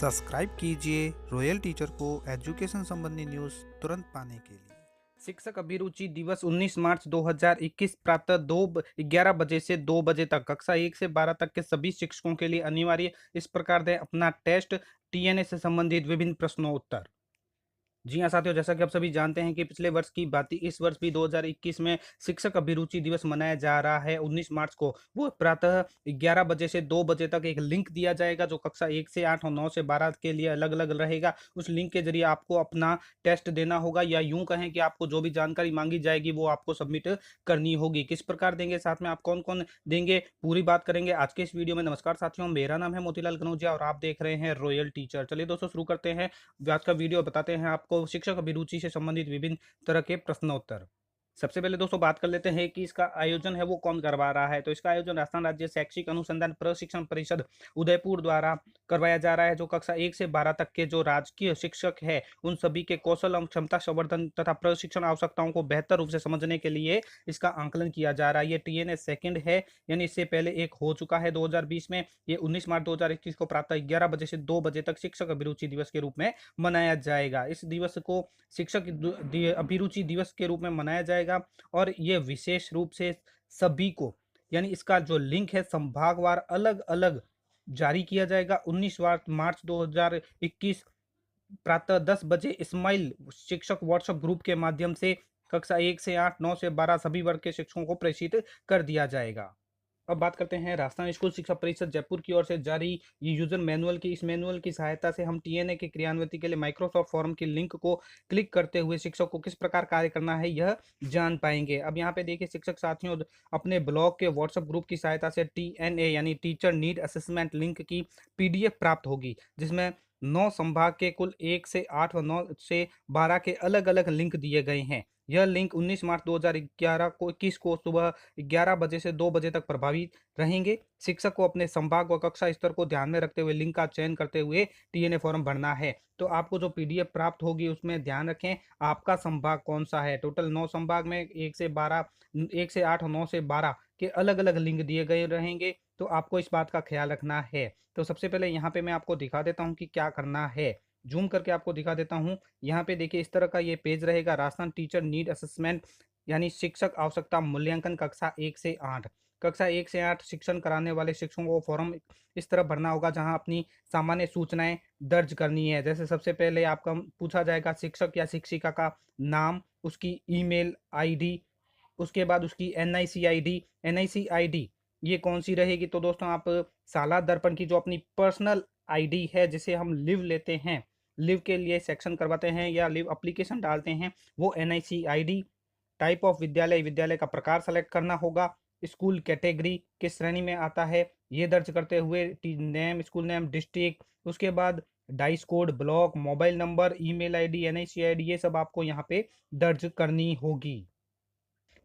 Subscribe कीजिए royal teacher को education संबंधी न्यूज़ तुरंत पाने के लिए। शिक्षक अभिरुचि दिवस 19 मार्च 2021 प्रातः 11 बजे से 2 बजे तक कक्षा 1 से 12 तक के सभी शिक्षकों के लिए अनिवार्य। इस प्रकार दें अपना टेस्ट, टीएनए से संबंधित विभिन्न प्रश्नों उत्तर। जी हाँ साथियों, जैसा कि आप सभी जानते हैं कि पिछले वर्ष की बात इस वर्ष भी 2021 में शिक्षक अभिरुचि दिवस मनाया जा रहा है 19 मार्च को। वो प्रातः 11 बजे से 2 बजे तक एक लिंक दिया जाएगा जो कक्षा 1 से 8 और 9 से 12 के लिए अलग अलग रहेगा। उस लिंक के जरिए आपको अपना टेस्ट देना होगा, या यूं कहें कि आपको जो भी जानकारी मांगी जाएगी वो आपको सबमिट करनी होगी। किस प्रकार देंगे, साथ में आप कौन कौन देंगे, पूरी बात करेंगे आज के इस वीडियो में। नमस्कार साथियों, मेरा नाम है मोतीलाल कनौजिया और आप देख रहे हैं रॉयल टीचर। चलिए दोस्तों, शुरू करते हैं आज का वीडियो। बताते हैं आपको शिक्षक अभिरुचि से संबंधित विभिन्न तरह के प्रश्नोत्तर। सबसे पहले दोस्तों बात कर लेते हैं कि इसका आयोजन है वो कौन करवा रहा है। तो इसका आयोजन राजस्थान राज्य शैक्षिक अनुसंधान प्रशिक्षण परिषद उदयपुर द्वारा करवाया जा रहा है। जो कक्षा 1 से 12 तक के जो राजकीय शिक्षक है उन सभी के कौशल एवं क्षमता संवर्धन तथा प्रशिक्षण आवश्यकताओं को बेहतर रूप से समझने के लिए इसका आंकलन किया जा रहा है। ये टीएनए सेकंड है, यानी इससे पहले एक हो चुका है 2020 में। ये 19 मार्च 2021 को प्रातः 11 बजे से 2 बजे तक शिक्षक अभिरुचि दिवस के रूप में मनाया जाएगा। इस दिवस को शिक्षक अभिरुचि दिवस के रूप में मनाया जाएगा और ये विशेष रूप से सभी को, यानी इसका जो लिंक है संभागवार अलग अलग जारी किया जाएगा। 19 मार्च 2021 प्रातः 10 बजे इस्माइल शिक्षक व्हाट्सएप ग्रुप के माध्यम से कक्षा 1 से 8, 9 से 12 सभी वर्ग के शिक्षकों को प्रेषित कर दिया जाएगा। अब बात करते हैं राजस्थान स्कूल शिक्षा परिषद जयपुर की ओर से जारी ये यूजर मैनुअल की। इस मैनुअल की सहायता से हम टीएनए के क्रियान्विति के लिए माइक्रोसॉफ्ट फॉर्म की लिंक को क्लिक करते हुए शिक्षक को किस प्रकार कार्य करना है यह जान पाएंगे। अब यहाँ पे देखिए शिक्षक साथियों, अपने ब्लॉग के व्हाट्सएप ग्रुप की सहायता से टीएनए यानी टीचर नीड असेसमेंट लिंक की पीडीएफ प्राप्त होगी, जिसमें 9 संभाग के कुल 1 से 8 व 9 से 12 के अलग अलग लिंक दिए गए हैं। यह लिंक 19 मार्च 2011 को 21 को सुबह 11 बजे से 2 बजे तक प्रभावी रहेंगे। शिक्षक को अपने संभाग व कक्षा स्तर को ध्यान में रखते हुए लिंक का चयन करते हुए टीएनए फॉर्म भरना है। तो आपको जो पीडीएफ प्राप्त होगी उसमें ध्यान रखें आपका संभाग कौन सा है। टोटल 9 संभाग में 1 से 12, 1 से 8 और 9 से 12 के अलग अलग लिंक दिए गए रहेंगे। तो आपको इस बात का ख्याल रखना है। तो सबसे पहले यहाँ पे मैं आपको दिखा देता हूँ कि क्या करना है। जूम करके आपको दिखा देता हूँ। यहाँ पे देखिए इस तरह का ये पेज रहेगा, राजस्थान टीचर नीड असेसमेंट यानी शिक्षक आवश्यकता मूल्यांकन कक्षा 1 से 8। कक्षा 1 से 8 शिक्षण कराने वाले शिक्षकों को फॉर्म इस तरह भरना होगा जहां अपनी सामान्य सूचनाएं दर्ज करनी है। जैसे सबसे पहले आपका पूछा जाएगा शिक्षक या शिक्षिका का नाम, उसकी ईमेल आईडी, उसके बाद उसकी एनआईसी आईडी। एनआईसी आईडी ये कौन सी रहेगी, तो दोस्तों आप सालार दर्पण की जो अपनी पर्सनल आईडी है जिसे हम लिव लेते हैं, लिव के लिए सेक्शन करवाते हैं या लिव एप्लीकेशन डालते हैं, वो एनआईसी आईडी। टाइप ऑफ विद्यालय, विद्यालय का प्रकार सेलेक्ट करना होगा। स्कूल कैटेगरी किस श्रेणी में आता है ये दर्ज करते हुए नेम, स्कूल नेम, डिस्ट्रिक्ट, उसके बाद dice code, block, mobile number, email ID, NIC ID, ये सब आपको यहाँ पे दर्ज करनी होगी।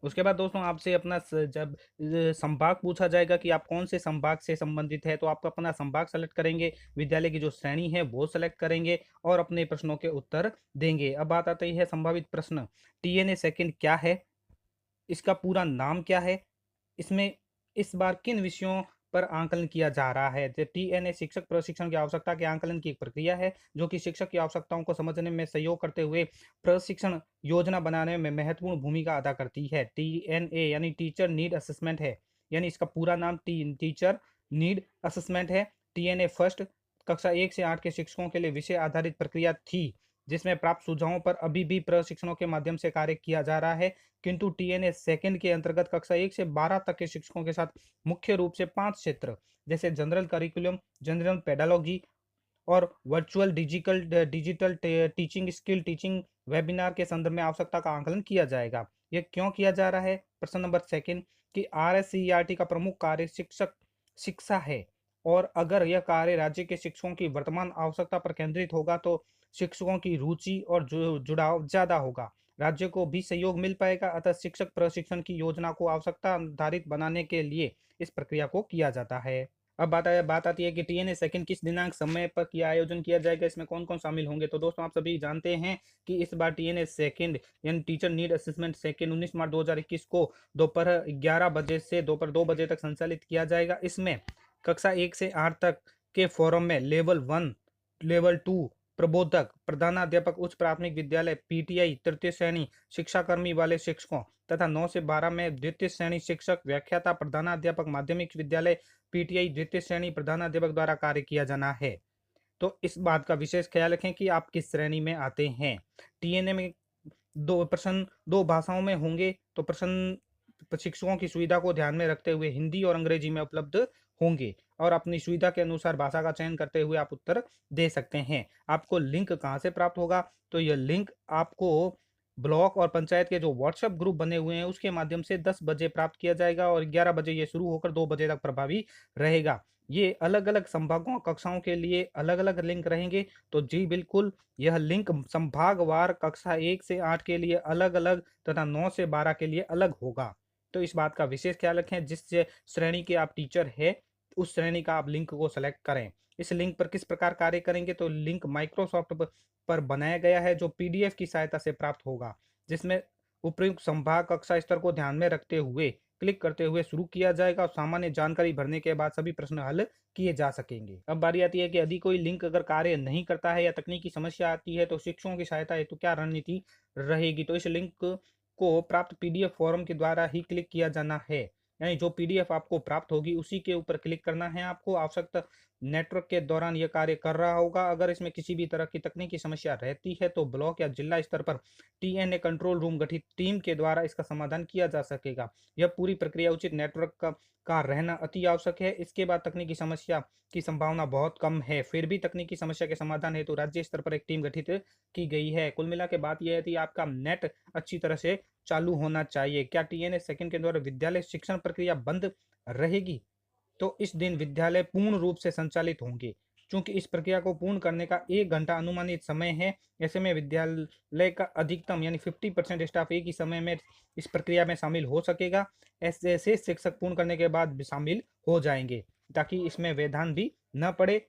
उसके बाद दोस्तों आपसे अपना जब संभाग पूछा जाएगा कि आप कौन से संभाग से संबंधित है, तो आप अपना संभाग सेलेक्ट करेंगे, विद्यालय की जो श्रेणी है वो सेलेक्ट करेंगे और अपने प्रश्नों के उत्तर देंगे। अब बात आती है संभावित प्रश्न। टीएनए सेकंड क्या है, इसका पूरा नाम क्या है, इसमें इस बार किन विषयों पर आंकलन किया जा रहा है। टीएनए शिक्षक प्रशिक्षण की आवश्यकता के आंकलन की एक प्रक्रिया है जो कि शिक्षक की आवश्यकताओं को समझने में सहयोग करते हुए प्रशिक्षण योजना बनाने में महत्वपूर्ण भूमिका अदा करती है। टीएनए यानी टीचर नीड असेसमेंट है, यानी इसका पूरा नाम टीचर नीड असेसमेंट है। टीएनए फर्स्ट कक्षा 1 से 8 के शिक्षकों के लिए विषय आधारित प्रक्रिया थी जिसमें प्राप्त सुझावों पर अभी भी प्रशिक्षणों के माध्यम से कार्य किया जा रहा है। किंतु टीएनए सेकंड के अंतर्गत कक्षा 1 से 12 तक के शिक्षकों के साथ मुख्य रूप से 5 क्षेत्र जैसे जनरल करिकुलम, जनरल पेडालॉजी और virtual digital teaching, skill teaching, webinar के संदर्भ में आवश्यकता का आंकलन किया जाएगा। ये क्यों किया जा रहा है, प्रश्न नंबर सेकंड, कि आरएससीईआरटी का प्रमुख कार्य शिक्षक शिक्षा है और अगर यह कार्य राज्य के शिक्षकों की वर्तमान आवश्यकता पर केंद्रित होगा तो शिक्षकों की रुचि और जुड़ाव ज्यादा होगा, राज्य को भी सहयोग मिल पाएगा। अतः शिक्षक प्रशिक्षण की योजना को आवश्यकता आधारित बनाने के लिए इस प्रक्रिया को किया जाता है। अब बात आती है कि टीएनए सेकंड किस दिनांक समय पर किया आयोजन किया जाएगा, इसमें कौन कौन शामिल होंगे। तो दोस्तों आप सभी जानते हैं कि इस बार टीएनए सेकंड यानी टीचर नीड असेसमेंट सेकंड 19 मार्च 2021 को दोपहर 11 बजे से दोपहर 2 बजे तक संचालित किया जाएगा। इसमें कक्षा 1 से 8 तक के फोरम में लेवल 1 लेवल 2 प्रबोधक, प्रधानाध्यापक उच्च प्राथमिक विद्यालय, पीटीआई तृतीय श्रेणी शिक्षाकर्मी वाले शिक्षकों तथा 9 से 12 में द्वितीय श्रेणी शिक्षक, व्याख्याता, प्रधानाध्यापक माध्यमिक विद्यालय, पीटीआई द्वितीय श्रेणी प्रधानाध्यापक द्वारा कार्य किया जाना है। तो इस बात का विशेष ख्याल रखें कि आप किस श्रेणी में आते हैं। टीएनए में दो प्रश्न दो भाषाओं में होंगे, तो प्रश्न शिक्षकों की सुविधा को ध्यान में रखते हुए हिंदी और अंग्रेजी में उपलब्ध होंगे और अपनी सुविधा के अनुसार भाषा का चयन करते हुए आप उत्तर दे सकते हैं। आपको लिंक कहाँ से प्राप्त होगा? तो यह लिंक आपको ब्लॉक और पंचायत के जो व्हाट्सएप ग्रुप बने हुए हैं उसके माध्यम से 10 बजे प्राप्त किया जाएगा और 11 बजे ये शुरू होकर 2 बजे तक प्रभावी रहेगा। ये अलग-अलग संभागों कक्षाओं के लिए अलग-अलग लिंक रहेंगे। तो जी बिल्कुल, यह लिंक संभागवार कक्षा 1 से 8 के लिए अलग-अलग तथा 9 से 12 के लिए अलग होगा। तो इस बात का विशेष ख्याल रखें, जिस श्रेणी के आप टीचर हैं, उस श्रेणी का आप लिंक को सेलेक्ट करें। इस लिंक पर किस प्रकार कार्य करेंगे? तो लिंक माइक्रोसॉफ्ट पर बनाया गया है जो पीडीएफ की सहायता से प्राप्त होगा, जिसमें उपर्युक्त संभाग कक्षा स्तर को ध्यान में रखते हुए क्लिक करते हुए शुरू किया जाएगा और सामान्य जानकारी भरने के बाद सभी प्रश्न हल किए जा सकेंगे। अब बारी आती है कि यदि कोई लिंक अगर कार्य नहीं करता है या तकनीकी समस्या आती है तो शिक्षकों की सहायता हेतु क्या रणनीति रहेगी? तो इस लिंक को प्राप्त पीडीएफ फॉर्म के द्वारा ही क्लिक किया जाना है, यानी जो पीडीएफ आपको प्राप्त होगी उसी के ऊपर क्लिक करना है आपको। आवश्यकता नेटवर्क के दौरान यह कार्य कर रहा होगा। अगर इसमें किसी भी तरह की तकनीकी समस्या रहती है तो ब्लॉक या जिला स्तर पर टीएनए कंट्रोल रूम गठित टीम के द्वारा इसका समाधान किया जा सकेगा। यह पूरी प्रक्रिया उचित नेटवर्क का रहना अति आवश्यक है। इसके बाद तकनीकी समस्या की संभावना बहुत कम है। फिर भी तकनीकी समस्या के समाधान हेतु राज्य स्तर पर एक टीम गठित की गई है। कुल मिला के बात यह है कि आपका नेट अच्छी तरह से चालू होना चाहिए। क्या टीएनए सेकंड के द्वारा विद्यालय शिक्षण प्रक्रिया बंद रहेगी? तो इस दिन विद्यालय पूर्ण रूप से संचालित होंगे। चूंकि इस प्रक्रिया को पूर्ण करने का 1 घंटा अनुमानित समय है, ऐसे में विद्यालय का अधिकतम यानी 50% स्टाफ एक ही समय में इस प्रक्रिया में शामिल हो सकेगा। ऐसे ऐसे शिक्षक पूर्ण करने के बाद भी शामिल हो जाएंगे ताकि इसमें व्यवधान भी न पड़े।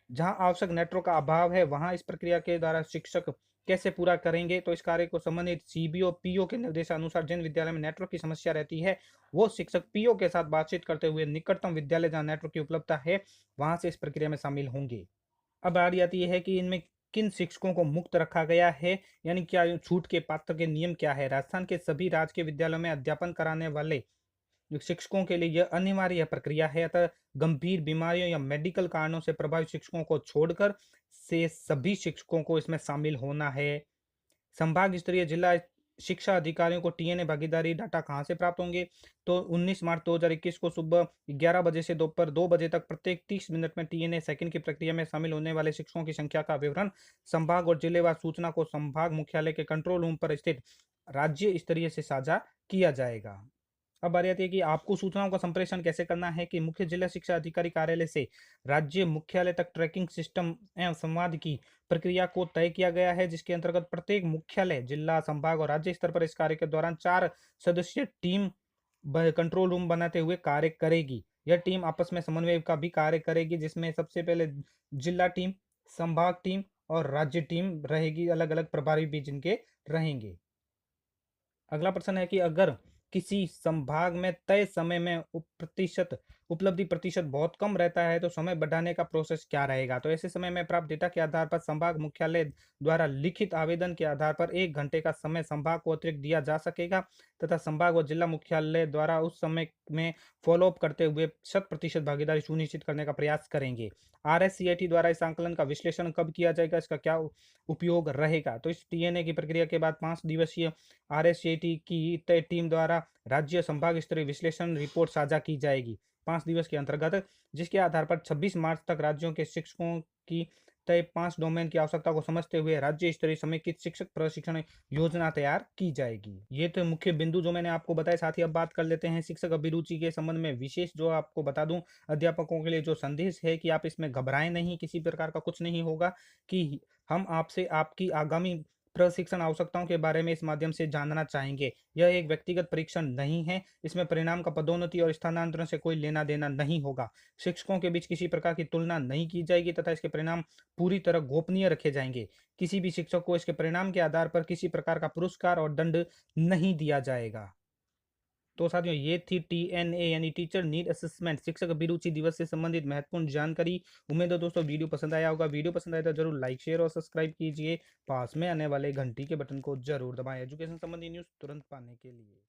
जहां आवश्यक नेटवर्क का अभाव है वहां इस प्रक्रिया के द्वारा शिक्षक कैसे पूरा करेंगे? तो इस कार्य को संबंधित सीबीओ पीओ के निर्देशानुसार जिन विद्यालय में नेटवर्क की समस्या रहती है वो शिक्षक पीओ के साथ बातचीत करते हुए निकटतम विद्यालय जहां नेटवर्क की उपलब्धता है वहां से इस प्रक्रिया में शामिल होंगे। अब बारी आती है कि इनमें किन शिक्षकों को मुक्त रखा गया है, यानी क्या छूट के पात्र के नियम क्या है? राजस्थान के सभी राजकीय विद्यालयों में अध्यापन कराने वाले शिक्षकों के लिए यह अनिवार्य प्रक्रिया है। अतः गंभीर बीमारियों या मेडिकल कारणों से प्रभावित शिक्षकों को छोड़कर से सभी शिक्षकों को इसमें शामिल होना है। संभाग स्तरीय जिला शिक्षा अधिकारियों को टीएनए भागीदारी डाटा कहाँ से प्राप्त होंगे? तो 19 मार्च 2021 को सुबह 11 बजे से दोपहर 2 बजे तक प्रत्येक 30 मिनट में टीएनए सेकंड की प्रक्रिया में शामिल होने वाले शिक्षकों की संख्या का विवरण संभाग और जिलेवार सूचना को संभाग मुख्यालय के कंट्रोल रूम पर स्थित राज्य स्तरीय से साझा किया जाएगा। अब बारी आती है कि आपको सूचनाओं का संप्रेषण कैसे करना है कि मुख्य जिला शिक्षा अधिकारी कार्यालय से राज्य मुख्यालय तक ट्रैकिंग सिस्टम एवं संवाद की प्रक्रिया को तय किया गया है, जिसके अंतर्गत प्रत्येक मुख्यालय जिला संभाग और राज्य स्तर पर इस कार्य के दौरान 4 सदस्यीय टीम कंट्रोल रूम बनाते हुए कार्य करेगी। यह टीम आपस में समन्वय का भी कार्य करेगी, जिसमें सबसे पहले जिला टीम, संभाग टीम और राज्य टीम रहेगी। अलग अलग प्रभारी भी जिनके रहेंगे। अगला प्रश्न है कि अगर किसी संभाग में तय समय में उपलब्धि प्रतिशत बहुत कम रहता है तो समय बढ़ाने का प्रोसेस क्या रहेगा? तो ऐसे समय में प्राप्त डेटा के आधार पर संभाग मुख्यालय द्वारा लिखित आवेदन के आधार पर 1 घंटे का समय संभाग को अतिरिक्त दिया जा सकेगा तथा संभाग व जिला मुख्यालय द्वारा उस समय में फॉलोअप करते हुए 100% भागीदारी सुनिश्चित करने का प्रयास करेंगे। आरएससीआईटी द्वारा इस आंकलन का विश्लेषण कब किया जाएगा? इसका क्या उपयोग रहेगा? तो इस टीएनए की प्रक्रिया के बाद 5 दिवसीय आरएससीआईटी की तय टीम द्वारा राज्य संभाग स्तरीय विश्लेषण रिपोर्ट साझा की जाएगी 5 दिवस के अंतर्गत, जिसके आधार पर 26 मार्च तक राज्यों के शिक्षकों की तय 5 डोमेन की आवश्यकता को समझते हुए राज्य स्तरीय समेकित शिक्षक प्रशिक्षण योजना तैयार की जाएगी। ये तो मुख्य बिंदु जो मैंने आपको बताया। साथ ही अब बात कर लेते हैं शिक्षक अभिरुचि के संबंध में। विशेष जो आपको बता दूं, अध्यापकों के लिए जो संदेश है कि आप इसमें घबराएं नहीं, किसी प्रकार का कुछ नहीं होगा, कि हम आपसे आपकी आगामी प्रशिक्षण आवश्यकताओं के बारे में इस माध्यम से जानना चाहेंगे। यह एक व्यक्तिगत परीक्षण नहीं है। इसमें परिणाम का पदोन्नति और स्थानांतरण से कोई लेना देना नहीं होगा। शिक्षकों के बीच किसी प्रकार की तुलना नहीं की जाएगी तथा इसके परिणाम पूरी तरह गोपनीय रखे जाएंगे। किसी भी शिक्षक को इसके परिणाम के आधार पर किसी प्रकार का पुरस्कार और दंड नहीं दिया जाएगा। तो साथियों ये थी टीएनए यानी टीचर नीड असेसमेंट शिक्षक अभिरुचि दिवस से संबंधित महत्वपूर्ण जानकारी। उम्मीद है दोस्तों वीडियो पसंद आया होगा। वीडियो पसंद आया तो जरूर लाइक शेयर और सब्सक्राइब कीजिए। पास में आने वाले घंटी के बटन को जरूर दबाएं एजुकेशन संबंधी न्यूज़ तुरंत पाने के लिए।